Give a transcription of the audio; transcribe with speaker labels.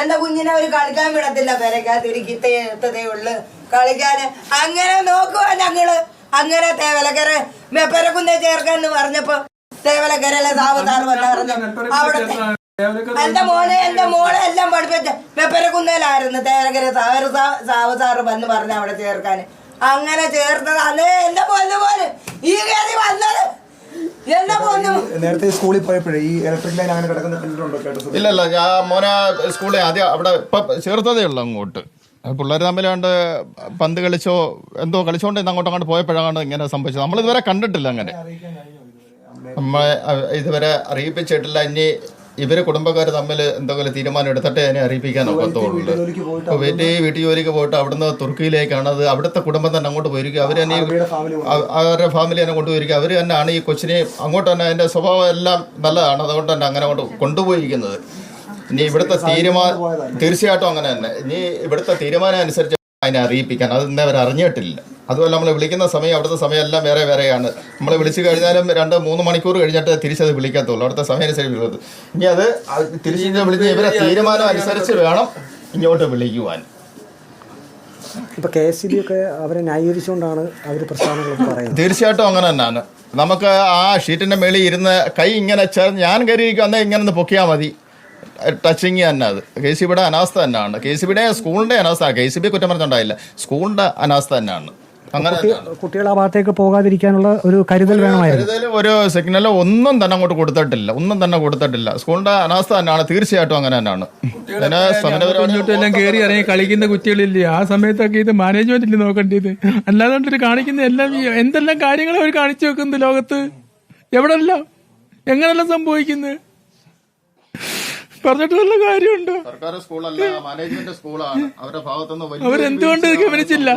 Speaker 1: എന്റെ കുഞ്ഞിനെ ഒരു കളിക്കാൻ വിടത്തില്ല, പെരക്കാത്തിരിക്കത്തേ ഉള്ളു കളിക്കാന്. അങ്ങനെ നോക്കുവാ ഞങ്ങള്. അങ്ങനെ തേവലക്കര പെരക്കുന്നെ ചേർക്കാന്ന് പറഞ്ഞപ്പോ തേവലക്കരയിലെ സാവതാറ് വന്നറിഞ്ഞു. അവിടത്തെ എന്റെ മോളെ എല്ലാം പഠിപ്പിച്ച പെരക്കുന്നേലായിരുന്നു. തേവലക്കര സാവതാറ് വന്ന് പറഞ്ഞ അവിടെ ചേർക്കാന്. അങ്ങനെ ചേർത്തത് അന്നേ എന്റെ പൊന്നു പോലെ ഈ കയറി വന്നത്.
Speaker 2: നേരത്തെ സ്കൂളിൽ പോയപ്പോഴേ ഈ ഇലക്ട്രിക് ലൈൻ അങ്ങനെ കിടക്കുന്നുണ്ടോ?
Speaker 3: ഇല്ലല്ല, ഞാൻ മോനെ സ്കൂളിൽ ആദ്യം അവിടെ ഇപ്പൊ ചേർത്തതേ ഉള്ളു. അങ്ങോട്ട് പിള്ളേർ തമ്മിലാണ്ട് പന്ത് കളിച്ചോ എന്തോ കളിച്ചോണ്ട് അങ്ങോട്ട് പോയപ്പോഴാണ് ഇങ്ങനെ സംഭവിച്ചത്. നമ്മളിതുവരെ കണ്ടിട്ടില്ല അങ്ങനെ. നമ്മളെ ഇതുവരെ അറിയിപ്പിച്ചിട്ടില്ല. ഇനി ഇവര് കുടുംബക്കാർ തമ്മിൽ എന്തെങ്കിലും തീരുമാനം എടുത്തിട്ടേ അതിനെ അറിയിപ്പിക്കാൻ ഒക്കത്തുള്ളൂ. ഇപ്പോൾ വീട്ടു ജോലിക്ക് പോയിട്ട് അവിടുന്ന് തുർക്കിയിലേക്കാണ്. അത് അവിടുത്തെ കുടുംബം തന്നെ അങ്ങോട്ട് പോയിരിക്കും. അവർ തന്നെ അവരുടെ ഫാമിലി തന്നെ കൊണ്ടുപോയിരിക്കും. അവർ തന്നെയാണ് ഈ കൊച്ചിനെ അങ്ങോട്ട് തന്നെ അതിൻ്റെ സ്വഭാവം എല്ലാം നല്ലതാണ്. അതുകൊണ്ട് തന്നെ അങ്ങനെ കൊണ്ടുപോയിരിക്കുന്നത്. ഇനി ഇവിടുത്തെ തീർച്ചയായിട്ടും അങ്ങനെ തന്നെ. ഇനി ഇവിടുത്തെ തീരുമാനം അനുസരിച്ച് അതിനെ അറിയിപ്പിക്കാൻ. അത് ഇന്നേ അവർ അറിഞ്ഞിട്ടില്ല. അതുപോലെ നമ്മൾ വിളിക്കുന്ന സമയം അവിടുത്തെ സമയം എല്ലാം വേറെയാണ്. നമ്മൾ വിളിച്ചു കഴിഞ്ഞാലും 2-3 മണിക്കൂർ കഴിഞ്ഞിട്ട് തിരിച്ചത് വിളിക്കത്തുള്ളൂ. അവിടുത്തെ സമയം അനുസരിച്ച് വിളിക്കുന്നത്. ഇനി അത് തിരിച്ച് വിളിച്ച് ഇവരെ തീരുമാനം അനുസരിച്ച് വേണം ഇങ്ങോട്ട് വിളിക്കുവാൻ.
Speaker 2: ഇപ്പൊ KSCB ഒക്കെ അവരെ ന്യായീകരിച്ചുകൊണ്ടാണ് അവർ പ്രസ്ഥാനങ്ങൾ പറയുന്നത്.
Speaker 3: തീർച്ചയായിട്ടും അങ്ങനെ തന്നെയാണ്. നമുക്ക് ആ ഷീറ്റിന്റെ മേളിൽ ഇരുന്ന് കൈ ഇങ്ങനെ ഞാൻ കയറിയിരിക്കും, അന്നേ ഇങ്ങനെ ഒന്ന് പൊക്കിയാൽ മതി. ടച്ചിങ് തന്നെ. അത് KCBയുടെ അനാസ്ഥ തന്നെയാണ്. KCBയുടെ സ്കൂളിന്റെ അനാസ്ഥ. KCB കുറ്റം പറഞ്ഞുണ്ടായില്ല, സ്കൂളിന്റെ അനാസ്ഥ തന്നെയാണ്. അങ്ങനെ
Speaker 2: കുട്ടികൾ ആ ഭാഗത്തേക്ക് പോകാതിരിക്കാനുള്ള ഒരു കരുതൽ വേണമായിരുന്നു.
Speaker 3: കരുതൽ ഒരു സിഗ്നലോ ഒന്നും തന്നെ അങ്ങോട്ട് കൊടുത്തിട്ടില്ല. സ്കൂളിന്റെ അനാസ്ഥ തന്നെയാണ്. തീർച്ചയായിട്ടും അങ്ങനെ തന്നെയാണ്.
Speaker 4: എല്ലാം കയറി ഇറങ്ങി കളിക്കുന്ന കുട്ടികളില്ലേ, ആ സമയത്തൊക്കെ ഇത് മാനേജ്മെന്റ് ഇല്ല നോക്കേണ്ടത്. അല്ലാതെ കാണിക്കുന്ന എല്ലാം എന്തെല്ലാം കാര്യങ്ങൾ അവർ കാണിച്ചു വെക്കുന്നത് ലോകത്ത് എവിടെല്ലാം എങ്ങനെല്ലാം സംഭവിക്കുന്നത് പറഞ്ഞിട്ട് വല്ല കാര്യമുണ്ടോ?
Speaker 3: സർക്കാർ സ്കൂളല്ല, മാനേജ്മെന്റ് സ്കൂളാണ്. അവരുടെ ഭാഗത്തുനിന്ന്
Speaker 4: അവരെന്തുകൊണ്ട് ഗമനിച്ചില്ല?